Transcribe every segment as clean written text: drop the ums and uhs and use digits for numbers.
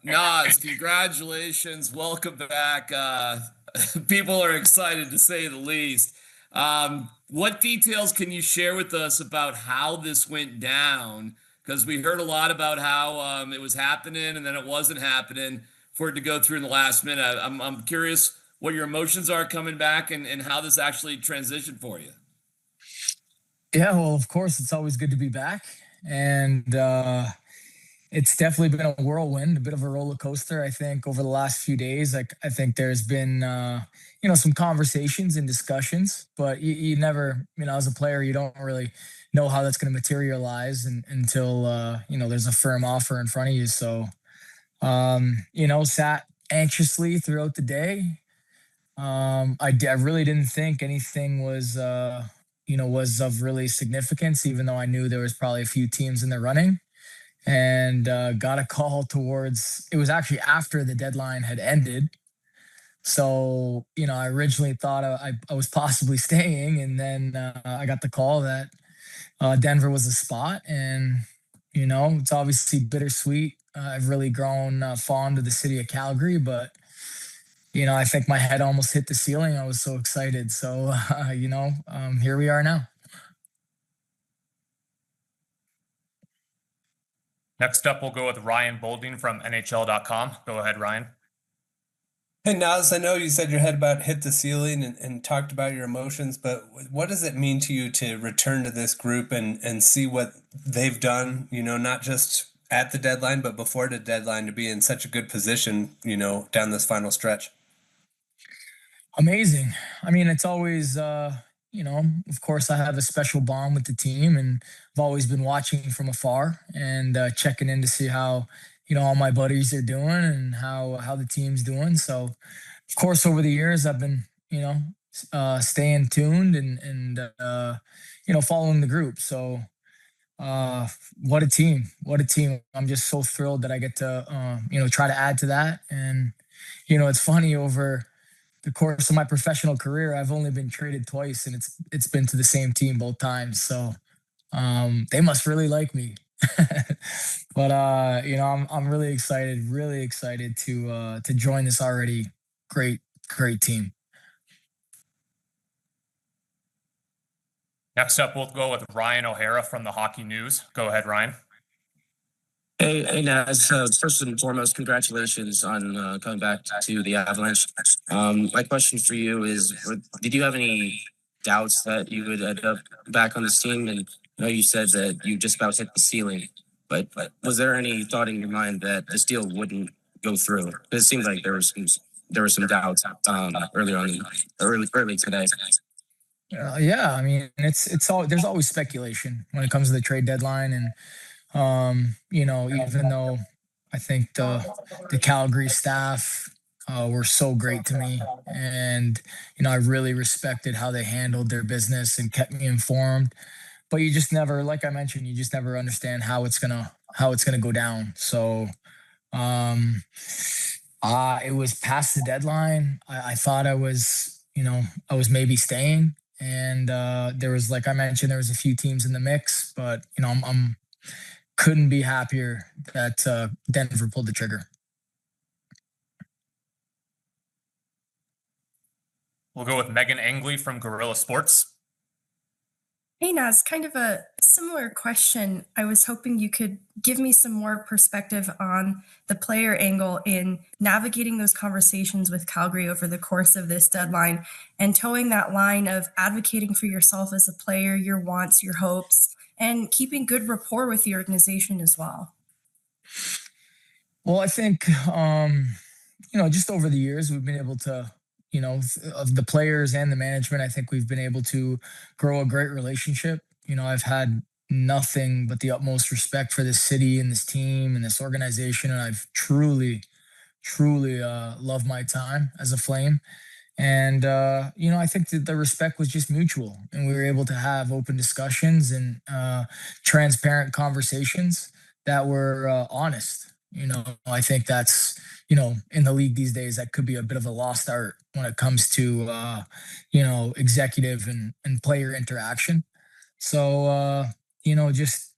Nas, congratulations. Welcome back. People are excited to say the least. What details can you share with us about how this went down? Because we heard a lot about how it was happening and then it wasn't happening for it to go through in the last minute. I'm curious what your emotions are coming back and how this actually transitioned for you. Yeah, well, of course, it's always good to be back. And it's definitely been a whirlwind, a bit of a roller coaster. I think over the last few days, like I think there's been, some conversations and discussions, but you never, as a player, you don't really know how that's going to materialize until, there's a firm offer in front of you. So, sat anxiously throughout the day. I really didn't think anything was of really significance, even though I knew there was probably a few teams in the running. And got a call towards, it was actually after the deadline had ended. So, I originally thought I was possibly staying. And then I got the call that Denver was a spot. And, it's obviously bittersweet. I've really grown fond of the city of Calgary, but I think my head almost hit the ceiling. I was so excited. So, here we are now. Next up, we'll go with Ryan Bolding from NHL.com. Go ahead, Ryan. Hey, Naz, I know you said your head about hit the ceiling and talked about your emotions, but what does it mean to you to return to this group and see what they've done, not just at the deadline, but before the deadline, to be in such a good position, down this final stretch? Amazing. I mean, it's always, of course, I have a special bond with the team, and I've always been watching from afar and checking in to see how, all my buddies are doing and how the team's doing. So, of course, over the years, I've been, staying tuned and following the group. So, what a team! What a team! I'm just so thrilled that I get to, try to add to that. And, it's funny, over the course of my professional career, I've only been traded twice, and it's been to the same team both times. So they must really like me. But I'm really excited to join this already great team. Next up, we'll go with Ryan O'Hara from the Hockey News. Go ahead, Ryan. Hey, Naz. First and foremost, congratulations on coming back to the Avalanche. My question for you is, did you have any doubts that you would end up back on this team? And I know you said that you just about hit the ceiling, but was there any thought in your mind that this deal wouldn't go through? It seemed like there were some doubts early today. Yeah, I mean, there's always speculation when it comes to the trade deadline. And even though I think the Calgary staff were so great to me, and I really respected how they handled their business and kept me informed. But you just never, like I mentioned, you just never understand how it's gonna go down. So it was past the deadline. I thought I was maybe staying. And there was, like I mentioned, there was a few teams in the mix, but I'm couldn't be happier that Denver pulled the trigger. We'll go with Megan Angley from Guerrilla Sports. Hey, Naz, kind of a similar question. I was hoping you could give me some more perspective on the player angle in navigating those conversations with Calgary over the course of this deadline and towing that line of advocating for yourself as a player, your wants, your hopes, and keeping good rapport with the organization as well. Well, I think, just over the years, we've been able to, of the players and the management, I think we've been able to grow a great relationship. I've had nothing but the utmost respect for this city and this team and this organization. And I've truly loved my time as a Flame. And, I think that the respect was just mutual, and we were able to have open discussions and transparent conversations that were honest. I think that's, in the league these days, that could be a bit of a lost art when it comes to, executive and player interaction. So, just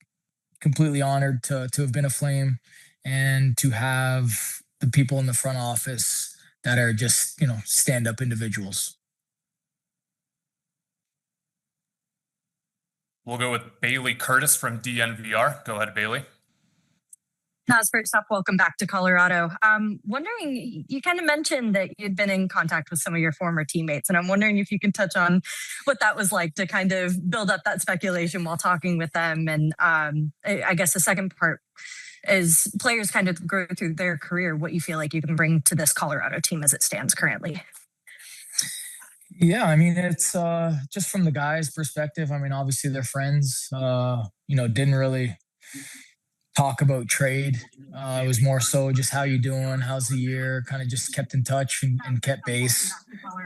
completely honored to have been a Flame and to have the people in the front office that are just, stand-up individuals. We'll go with Bailey Curtis from DNVR. Go ahead, Bailey. Naz, first off, welcome back to Colorado. Wondering, you kind of mentioned that you'd been in contact with some of your former teammates, and I'm wondering if you can touch on what that was like to kind of build up that speculation while talking with them. And I guess the second part is players kind of grow through their career, what you feel like you can bring to this Colorado team as it stands currently. Yeah, I mean, it's just from the guys' perspective. I mean, obviously they're friends. Didn't really talk about trade. It was more so just how you doing, how's the year, kind of just kept in touch and kept base.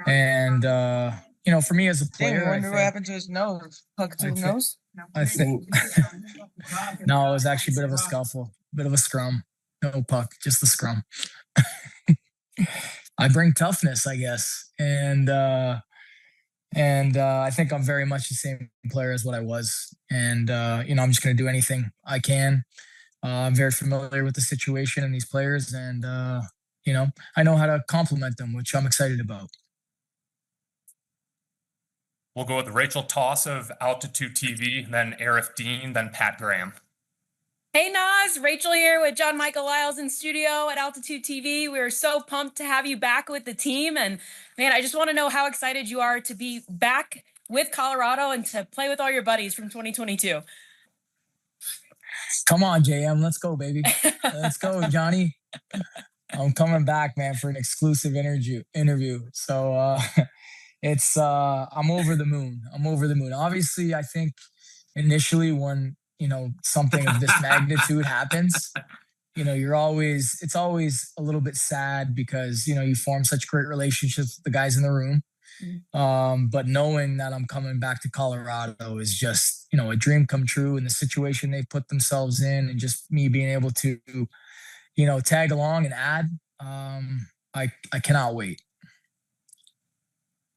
And for me as a player, I wonder what happened to his nose. Puck to his nose? I think no, it was actually a bit of a scuffle, bit of a scrum. No puck, just the scrum. I bring toughness, I guess, and I think I'm very much the same player as what I was. And I'm just going to do anything I can. I'm very familiar with the situation and these players, and I know how to compliment them, which I'm excited about. We'll go with Rachel Toss of Altitude TV, then Arif Dean, then Pat Graham. Hey Naz, Rachel here with John Michael Lyles in studio at Altitude TV. We are so pumped to have you back with the team. And man, I just want to know how excited you are to be back with Colorado and to play with all your buddies from 2022. Come on, JM. Let's go, baby. Let's go, Johnny. I'm coming back, man, for an exclusive interview. So I'm over the moon. Obviously, I think initially when something of this magnitude happens, it's always a little bit sad because you form such great relationships with the guys in the room. But knowing that I'm coming back to Colorado is just a dream come true, and the situation they put themselves in, and just me being able to tag along and add, I cannot wait.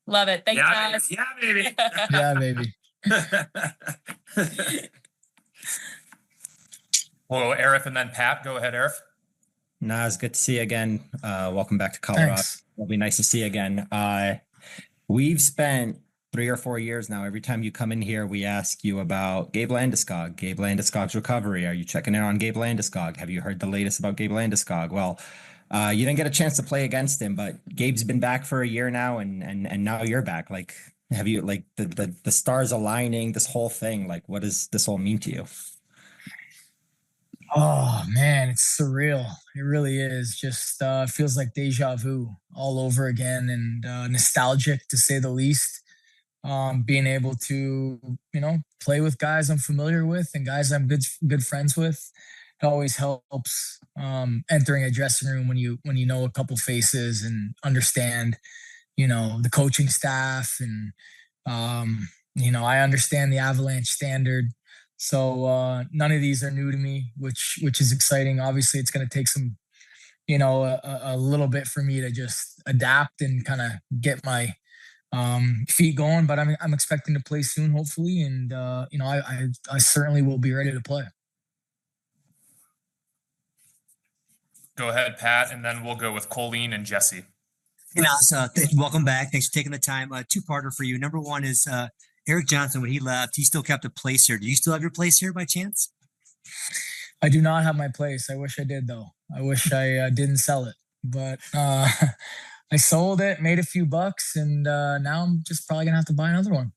Love it. Thanks, Naz. Yeah, baby. Yeah, baby. We'll go Arif and then Pat. Go ahead, Arif. Naz, good to see you again. Welcome back to Colorado. Thanks. It'll be nice to see you again. We've spent 3 or 4 years now. Every time you come in here, we ask you about Gabe Landeskog's recovery. Are you checking in on Gabe Landeskog? Have you heard the latest about Gabe Landeskog? Well, you didn't get a chance to play against him, but Gabe's been back for a year now, and now you're back. Like, have you, like, the stars aligning, this whole thing? Like, what does this all mean to you? Oh man, it's surreal. It really is. Just feels like deja vu all over again, and nostalgic to say the least. Being able to, play with guys I'm familiar with and guys I'm good friends with, it always helps. Entering a dressing room when you know a couple faces and understand, the coaching staff, and I understand the Avalanche standard. So none of these are new to me, which is exciting. Obviously, it's going to take some, a little bit for me to just adapt and kind of get my feet going. But I'm expecting to play soon, hopefully, and I certainly will be ready to play. Go ahead, Pat, and then we'll go with Colleen and Jesse. Hey, Naz, welcome back. Thanks for taking the time. Two-parter for you. Number one is Eric Johnson, when he left, he still kept a place here. Do you still have your place here by chance? I do not have my place. I wish I did, though. I wish I didn't sell it. But I sold it, made a few bucks, and now I'm just probably going to have to buy another one.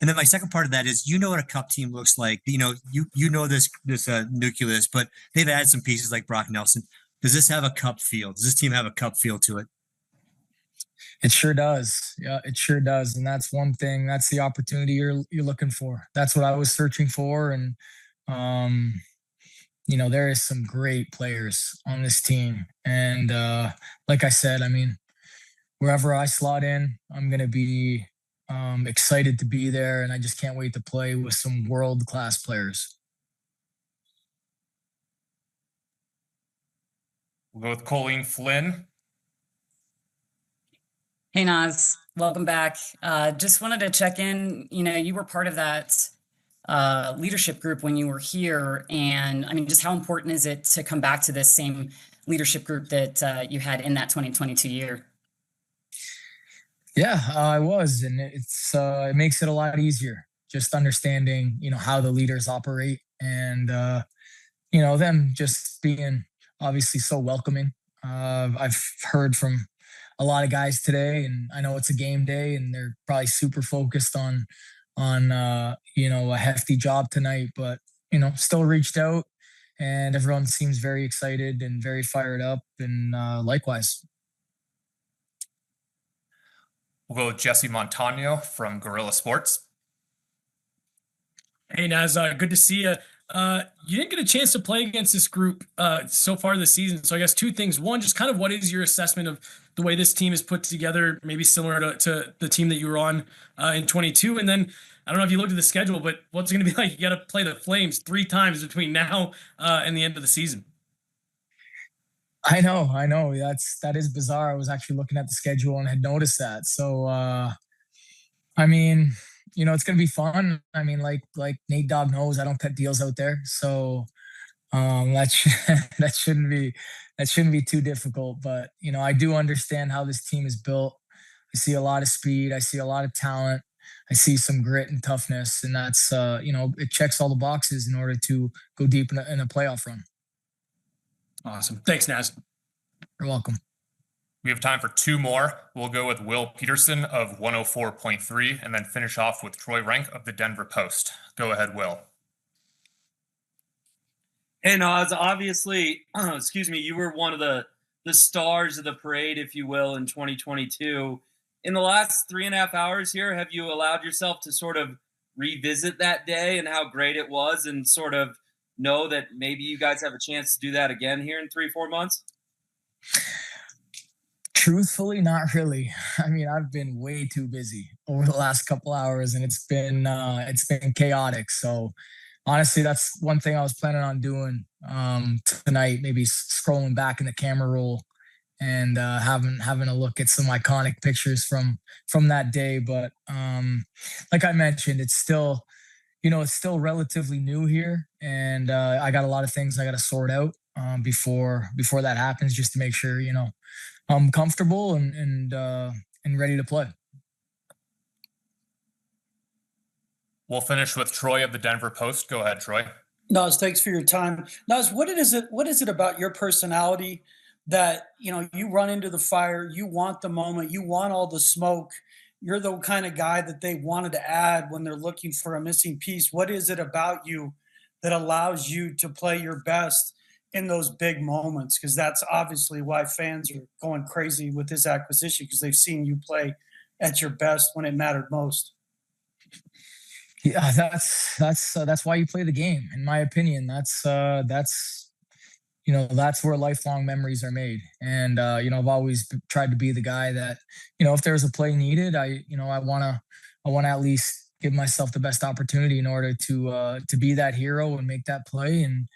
And then my second part of that is, what a cup team looks like. You know this nucleus, but they've added some pieces like Brock Nelson. Does this have a cup feel? Does this team have a cup feel to it? It sure does. Yeah, it sure does. And that's one thing. That's the opportunity you're looking for. That's what I was searching for. And, there is some great players on this team. And like I said, wherever I slot in, I'm going to be excited to be there. And I just can't wait to play with some world-class players. We'll go with Colleen Flynn. Hey, Naz, welcome back. Just wanted to check in. You were part of that leadership group when you were here. And I mean, just how important is it to come back to this same leadership group that you had in that 2022 year? Yeah, I was, and it makes it a lot easier just understanding, how the leaders operate and them just being obviously so welcoming. I've heard from a lot of guys today, and I know it's a game day, and they're probably super focused on a hefty job tonight, but still reached out, and everyone seems very excited and very fired up, and likewise. We'll go with Jesse Montano from Gorilla Sports. Hey, Naz, good to see you. You didn't get a chance to play against this group so far this season. So I guess two things. One, just kind of what is your assessment of the way this team is put together, maybe similar to the team that you were on in 22? And then I don't know if you looked at the schedule, but what's it going to be like? You got to play the Flames 3 times between now and the end of the season. I know. That is bizarre. I was actually looking at the schedule and had noticed that. So, I mean, it's going to be fun. I mean, like Nate Dogg knows, I don't cut deals out there. So, that shouldn't be too difficult. But, I do understand how this team is built. I see a lot of speed. I see a lot of talent. I see some grit and toughness. And that's, it checks all the boxes in order to go deep in a playoff run. Awesome. Thanks, Naz. You're welcome. We have time for 2 more. We'll go with Will Peterson of 104.3 and then finish off with Troy Rank of the Denver Post. Go ahead, Will. Hey, Naz, obviously, excuse me, you were one of the stars of the parade, if you will, in 2022. In the last 3.5 hours here, have you allowed yourself to sort of revisit that day and how great it was and sort of know that maybe you guys have a chance to do that again here in 3-4 months? Truthfully, not really. I mean, I've been way too busy over the last couple hours, and it's been chaotic. So honestly, that's one thing I was planning on doing tonight, maybe scrolling back in the camera roll and having a look at some iconic pictures from that day. But like I mentioned, it's still relatively new here, and I got a lot of things I got to sort out before that happens, just to make sure I'm comfortable and ready to play. We'll finish with Troy of the Denver Post. Go ahead, Troy. Naz, thanks for your time. Naz, what is it about your personality that you run into the fire, you want the moment, you want all the smoke? You're the kind of guy that they wanted to add when they're looking for a missing piece. What is it about you that allows you to play your best in those big moments? Because that's obviously why fans are going crazy with this acquisition, because they've seen you play at your best when it mattered most. Yeah, that's why you play the game, in my opinion. That's where lifelong memories are made. And I've always tried to be the guy that, if there's a play needed, I want to at least give myself the best opportunity in order to be that hero and make that play. And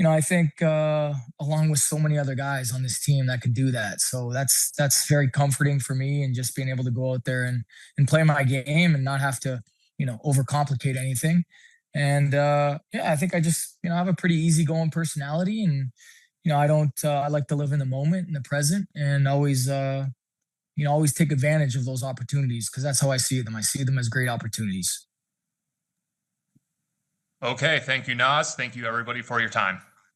I think along with so many other guys on this team that could do that. So that's very comforting for me, and just being able to go out there and play my game and not have to overcomplicate anything. And I think I just have a pretty easygoing personality, and I like to live in the moment, in the present, and always take advantage of those opportunities, because that's how I see them. I see them as great opportunities. Okay, thank you, Naz. Thank you, everybody, for your time.